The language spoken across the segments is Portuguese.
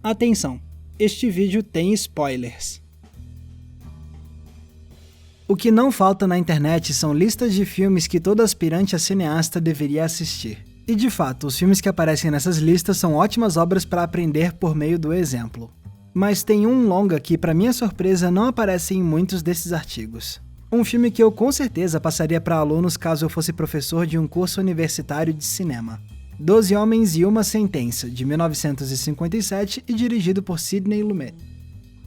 Atenção! Este vídeo tem spoilers. O que não falta na internet são listas de filmes que todo aspirante a cineasta deveria assistir. E de fato, os filmes que aparecem nessas listas são ótimas obras para aprender por meio do exemplo. Mas tem um longa que, para minha surpresa, não aparece em muitos desses artigos. Um filme que eu com certeza passaria para alunos caso eu fosse professor de um curso universitário de cinema. 12 Homens e uma Sentença, de 1957 e dirigido por Sidney Lumet.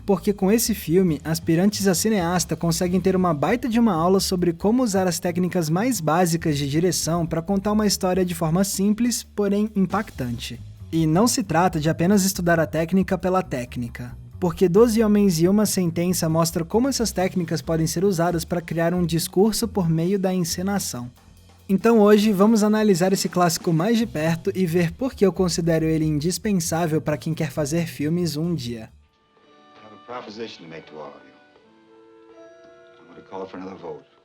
Porque com esse filme, aspirantes a cineasta conseguem ter uma baita de uma aula sobre como usar as técnicas mais básicas de direção para contar uma história de forma simples, porém impactante. E não se trata de apenas estudar a técnica pela técnica, porque 12 Homens e uma Sentença mostra como essas técnicas podem ser usadas para criar um discurso por meio da encenação. Então hoje vamos analisar esse clássico mais de perto e ver por que eu considero ele indispensável para quem quer fazer filmes um dia.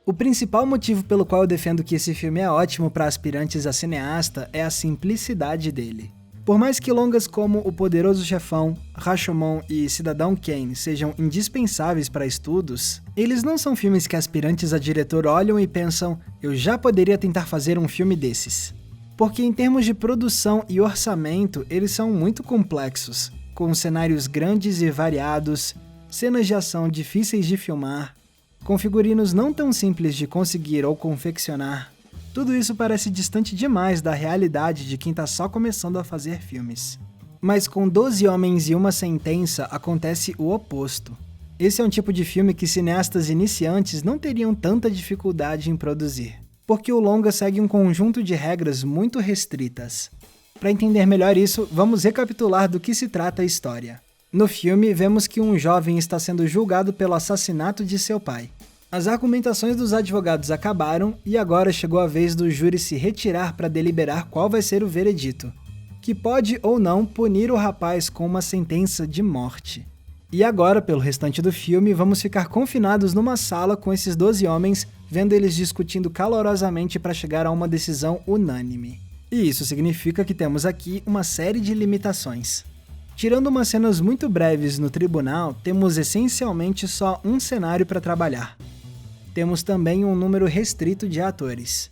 O principal motivo pelo qual eu defendo que esse filme é ótimo para aspirantes a cineasta é a simplicidade dele. Por mais que longas como O Poderoso Chefão, Rashomon e Cidadão Kane sejam indispensáveis para estudos, eles não são filmes que aspirantes a diretor olham e pensam, eu já poderia tentar fazer um filme desses. Porque em termos de produção e orçamento, eles são muito complexos, com cenários grandes e variados, cenas de ação difíceis de filmar, com figurinos não tão simples de conseguir ou confeccionar. Tudo isso parece distante demais da realidade de quem está só começando a fazer filmes. Mas com 12 Homens e uma Sentença acontece o oposto. Esse é um tipo de filme que cineastas iniciantes não teriam tanta dificuldade em produzir, porque o longa segue um conjunto de regras muito restritas. Para entender melhor isso, vamos recapitular do que se trata a história. No filme, vemos que um jovem está sendo julgado pelo assassinato de seu pai. As argumentações dos advogados acabaram e agora chegou a vez do júri se retirar para deliberar qual vai ser o veredito, que pode ou não punir o rapaz com uma sentença de morte. E agora, pelo restante do filme, vamos ficar confinados numa sala com esses 12 homens, vendo eles discutindo calorosamente para chegar a uma decisão unânime. E isso significa que temos aqui uma série de limitações. Tirando umas cenas muito breves no tribunal, temos essencialmente só um cenário para trabalhar. Temos também um número restrito de atores.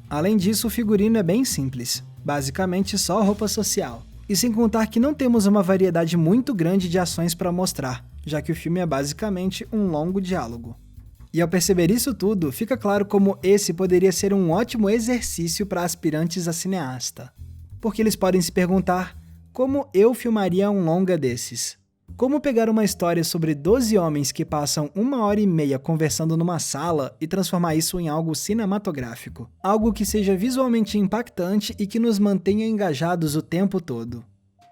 Além disso, o figurino é bem simples, basicamente só roupa social. E sem contar que não temos uma variedade muito grande de ações para mostrar, já que o filme é basicamente um longo diálogo. E ao perceber isso tudo, fica claro como esse poderia ser um ótimo exercício para aspirantes a cineasta. Porque eles podem se perguntar, como eu filmaria um longa desses? Como pegar uma história sobre 12 homens que passam 1h30 conversando numa sala e transformar isso em algo cinematográfico? Algo que seja visualmente impactante e que nos mantenha engajados o tempo todo.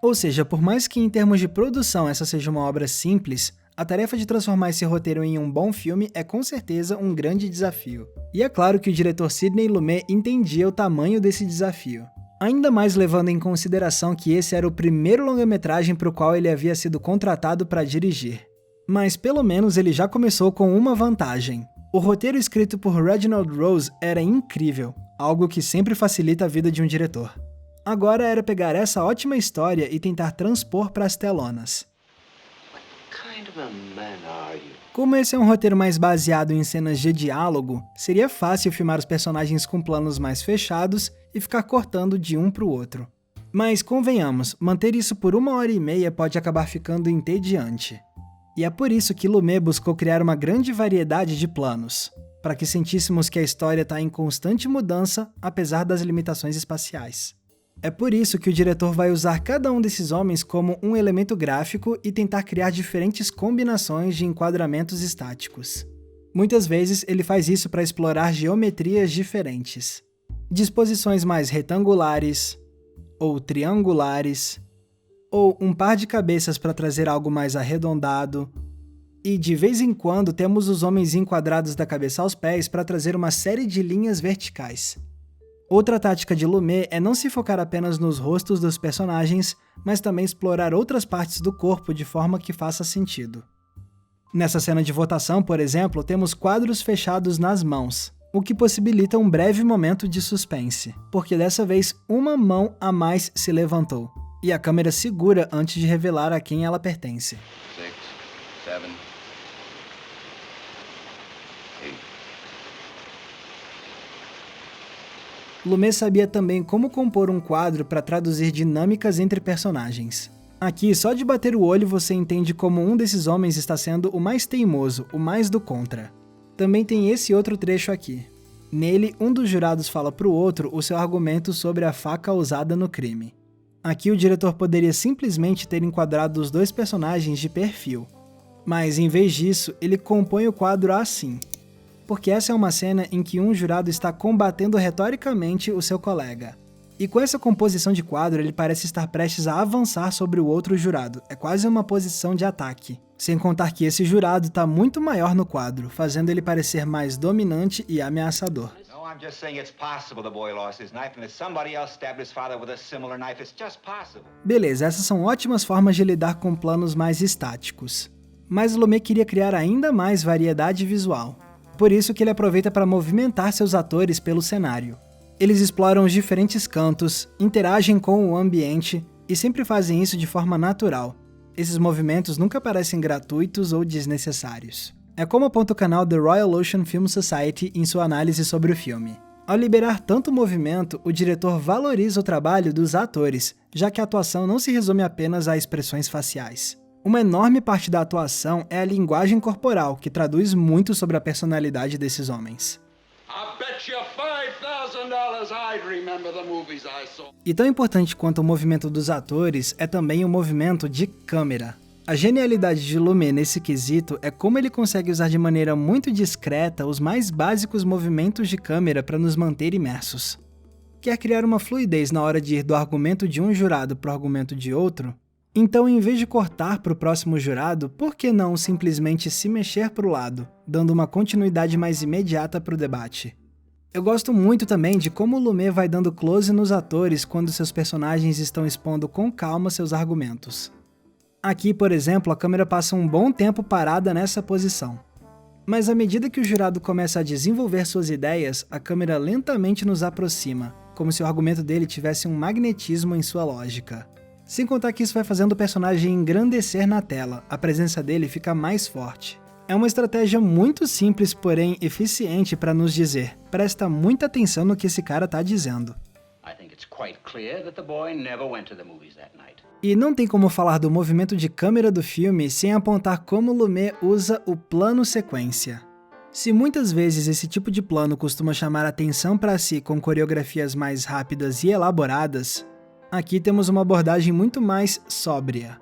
Ou seja, por mais que em termos de produção essa seja uma obra simples, a tarefa de transformar esse roteiro em um bom filme é com certeza um grande desafio. E é claro que o diretor Sidney Lumet entendia o tamanho desse desafio. Ainda mais levando em consideração que esse era o primeiro longa-metragem para o qual ele havia sido contratado para dirigir. Mas pelo menos ele já começou com uma vantagem. O roteiro escrito por Reginald Rose era incrível, algo que sempre facilita a vida de um diretor. Agora era pegar essa ótima história e tentar transpor para as telonas. Como esse é um roteiro mais baseado em cenas de diálogo, seria fácil filmar os personagens com planos mais fechados e ficar cortando de um para o outro. Mas convenhamos, manter isso por 1h30 pode acabar ficando entediante. E é por isso que Lumet buscou criar uma grande variedade de planos, para que sentíssemos que a história está em constante mudança, apesar das limitações espaciais. É por isso que o diretor vai usar cada um desses homens como um elemento gráfico e tentar criar diferentes combinações de enquadramentos estáticos. Muitas vezes ele faz isso para explorar geometrias diferentes. Disposições mais retangulares, ou triangulares, ou um par de cabeças para trazer algo mais arredondado, e de vez em quando temos os homens enquadrados da cabeça aos pés para trazer uma série de linhas verticais. Outra tática de Lumet é não se focar apenas nos rostos dos personagens, mas também explorar outras partes do corpo de forma que faça sentido. Nessa cena de votação, por exemplo, temos quadros fechados nas mãos, o que possibilita um breve momento de suspense, porque dessa vez uma mão a mais se levantou. e a câmera segura antes de revelar a quem ela pertence. 6, 7, 8. Lumet sabia também como compor um quadro para traduzir dinâmicas entre personagens. Aqui, só de bater o olho você entende como um desses homens está sendo o mais teimoso, o mais do contra. Também tem esse outro trecho aqui. Nele, um dos jurados fala para o outro o seu argumento sobre a faca usada no crime. Aqui o diretor poderia simplesmente ter enquadrado os dois personagens de perfil. Mas, em vez disso, ele compõe o quadro assim. Porque essa é uma cena em que um jurado está combatendo retoricamente o seu colega. E com essa composição de quadro, ele parece estar prestes a avançar sobre o outro jurado. É quase uma posição de ataque. Sem contar que esse jurado está muito maior no quadro, fazendo ele parecer mais dominante e ameaçador. I'm just saying it's possible the boy lost his knife and that somebody else stabbed his father with a similar knife. It's just possible. Beleza, essas são ótimas formas de lidar com planos mais estáticos. Mas Lumet queria criar ainda mais variedade visual. Por isso que ele aproveita para movimentar seus atores pelo cenário. Eles exploram os diferentes cantos, interagem com o ambiente e sempre fazem isso de forma natural. Esses movimentos nunca parecem gratuitos ou desnecessários. É como aponta o canal The Royal Ocean Film Society em sua análise sobre o filme. Ao liberar tanto movimento, o diretor valoriza o trabalho dos atores, já que a atuação não se resume apenas a expressões faciais. Uma enorme parte da atuação é a linguagem corporal, que traduz muito sobre a personalidade desses homens. E tão importante quanto o movimento dos atores é também o movimento de câmera. A genialidade de Lumet nesse quesito é como ele consegue usar de maneira muito discreta os mais básicos movimentos de câmera para nos manter imersos. Quer criar uma fluidez na hora de ir do argumento de um jurado para o argumento de outro? Então, em vez de cortar para o próximo jurado, por que não simplesmente se mexer para o lado, dando uma continuidade mais imediata para o debate? Eu gosto muito também de como Lumet vai dando close nos atores quando seus personagens estão expondo com calma seus argumentos. Aqui, por exemplo, a câmera passa um bom tempo parada nessa posição. Mas à medida que o jurado começa a desenvolver suas ideias, a câmera lentamente nos aproxima, como se o argumento dele tivesse um magnetismo em sua lógica. Sem contar que isso vai fazendo o personagem engrandecer na tela, a presença dele fica mais forte. É uma estratégia muito simples, porém eficiente para nos dizer: presta muita atenção no que esse cara tá dizendo. E não tem como falar do movimento de câmera do filme sem apontar como Lumet usa o plano sequência. Se muitas vezes esse tipo de plano costuma chamar atenção para si com coreografias mais rápidas e elaboradas, aqui temos uma abordagem muito mais sóbria.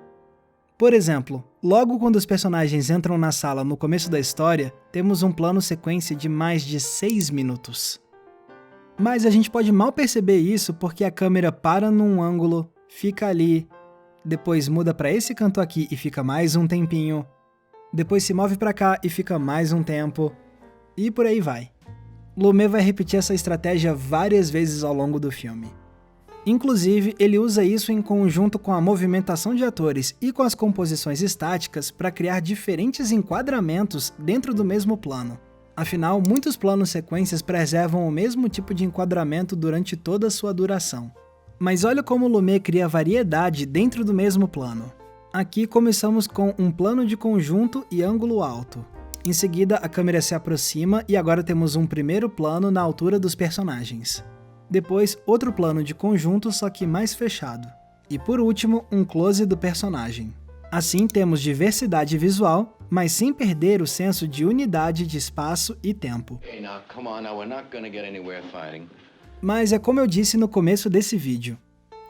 Por exemplo, logo quando os personagens entram na sala no começo da história, temos um plano sequência de mais de 6 minutos. Mas a gente pode mal perceber isso porque a câmera para num ângulo, fica ali, depois muda para esse canto aqui e fica mais um tempinho, depois se move para cá e fica mais um tempo, e por aí vai. Lumet vai repetir essa estratégia várias vezes ao longo do filme. Inclusive, ele usa isso em conjunto com a movimentação de atores e com as composições estáticas para criar diferentes enquadramentos dentro do mesmo plano. Afinal, muitos planos sequências preservam o mesmo tipo de enquadramento durante toda a sua duração. Mas olha como Lumet cria variedade dentro do mesmo plano. Aqui começamos com um plano de conjunto e ângulo alto. Em seguida, a câmera se aproxima e agora temos um primeiro plano na altura dos personagens. Depois, outro plano de conjunto, só que mais fechado. E por último, um close do personagem. Assim, temos diversidade visual, mas sem perder o senso de unidade de espaço e tempo. Mas é como eu disse no começo desse vídeo,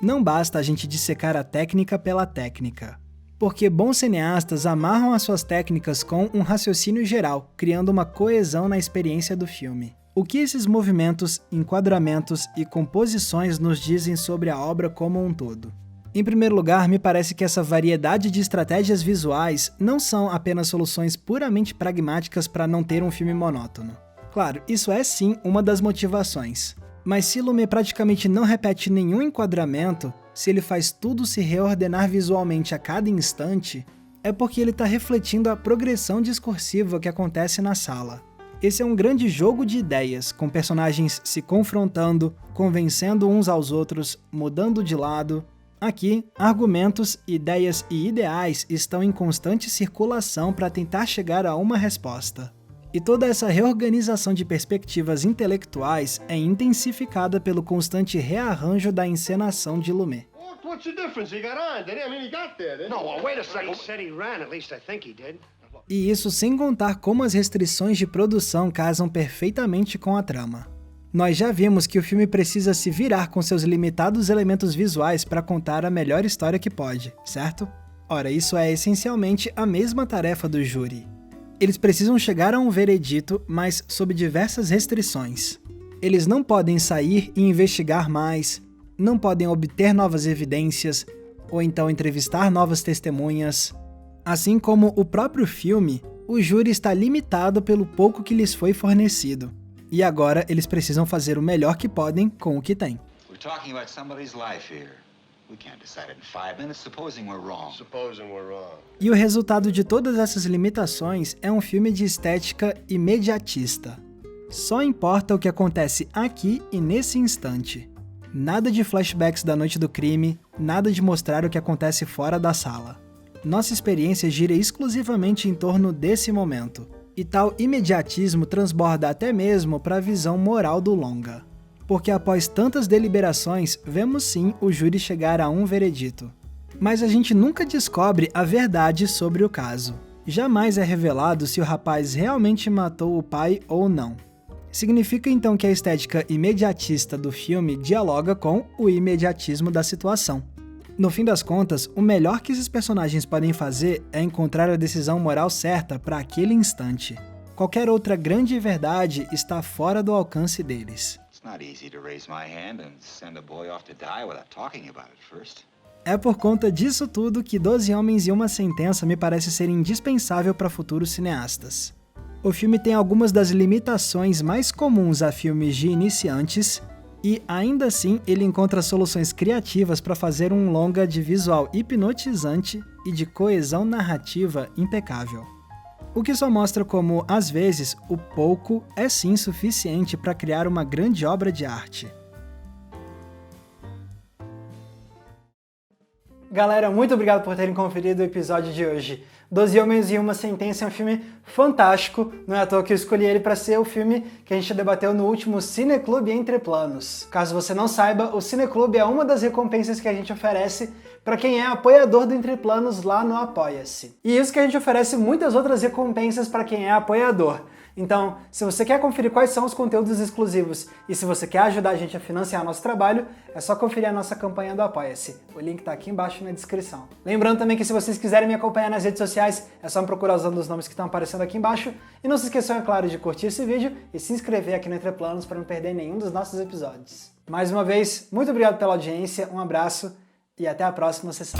não basta a gente dissecar a técnica pela técnica. Porque bons cineastas amarram as suas técnicas com um raciocínio geral, criando uma coesão na experiência do filme. O que esses movimentos, enquadramentos e composições nos dizem sobre a obra como um todo? Em primeiro lugar, me parece que essa variedade de estratégias visuais não são apenas soluções puramente pragmáticas para não ter um filme monótono. Claro, isso é sim uma das motivações. Mas se Lumet praticamente não repete nenhum enquadramento, se ele faz tudo se reordenar visualmente a cada instante, é porque ele está refletindo a progressão discursiva que acontece na sala. Esse é um grande jogo de ideias, com personagens se confrontando, convencendo uns aos outros, mudando de lado. Aqui, argumentos, ideias e ideais estão em constante circulação para tentar chegar a uma resposta. E toda essa reorganização de perspectivas intelectuais é intensificada pelo constante rearranjo da encenação de Lumet. What's the difference? He got on, did he? I mean, he got there, didn't he? No, wait a He second. said he ran. At least I think he did. E isso sem contar como as restrições de produção casam perfeitamente com a trama. Nós já vimos que o filme precisa se virar com seus limitados elementos visuais para contar a melhor história que pode, certo? Ora, isso é essencialmente a mesma tarefa do júri. Eles precisam chegar a um veredito, mas sob diversas restrições. Eles não podem sair e investigar mais, não podem obter novas evidências, ou então entrevistar novas testemunhas. Assim como o próprio filme, o júri está limitado pelo pouco que lhes foi fornecido. E agora eles precisam fazer o melhor que podem com o que têm. We're talking about somebody's life here. We can't decide it in 5 minutes, supposing we're wrong. Supposing we're wrong. E o resultado de todas essas limitações é um filme de estética imediatista. Só importa o que acontece aqui e nesse instante. Nada de flashbacks da noite do crime, nada de mostrar o que acontece fora da sala. Nossa experiência gira exclusivamente em torno desse momento. E tal imediatismo transborda até mesmo para a visão moral do longa. Porque após tantas deliberações, vemos sim o júri chegar a um veredito. Mas a gente nunca descobre a verdade sobre o caso. Jamais é revelado se o rapaz realmente matou o pai ou não. Significa então que a estética imediatista do filme dialoga com o imediatismo da situação. No fim das contas, o melhor que esses personagens podem fazer é encontrar a decisão moral certa para aquele instante. Qualquer outra grande verdade está fora do alcance deles. It's not easy to raise my hand and send a boy off to die without talking about it first. É por conta disso tudo que 12 Homens e Uma Sentença me parece ser indispensável para futuros cineastas. O filme tem algumas das limitações mais comuns a filmes de iniciantes, e ainda assim ele encontra soluções criativas para fazer um longa de visual hipnotizante e de coesão narrativa impecável. O que só mostra como, às vezes, o pouco é sim suficiente para criar uma grande obra de arte. Galera, muito obrigado por terem conferido o episódio de hoje. 12 Homens e Uma Sentença é um filme fantástico, não é à toa que eu escolhi ele para ser o filme que a gente debateu no último Cineclube Entre Planos. Caso você não saiba, o Cineclube é uma das recompensas que a gente oferece para quem é apoiador do Entre Planos lá no Apoia-se. E isso que a gente oferece muitas outras recompensas para quem é apoiador. Então, se você quer conferir quais são os conteúdos exclusivos e se você quer ajudar a gente a financiar nosso trabalho, é só conferir a nossa campanha do Apoia-se. O link tá aqui embaixo na descrição. Lembrando também que se vocês quiserem me acompanhar nas redes sociais, é só me procurar usando os nomes que estão aparecendo aqui embaixo. E não se esqueçam, é claro, de curtir esse vídeo e se inscrever aqui no Entre Planos para não perder nenhum dos nossos episódios. Mais uma vez, muito obrigado pela audiência, um abraço e até a próxima sessão.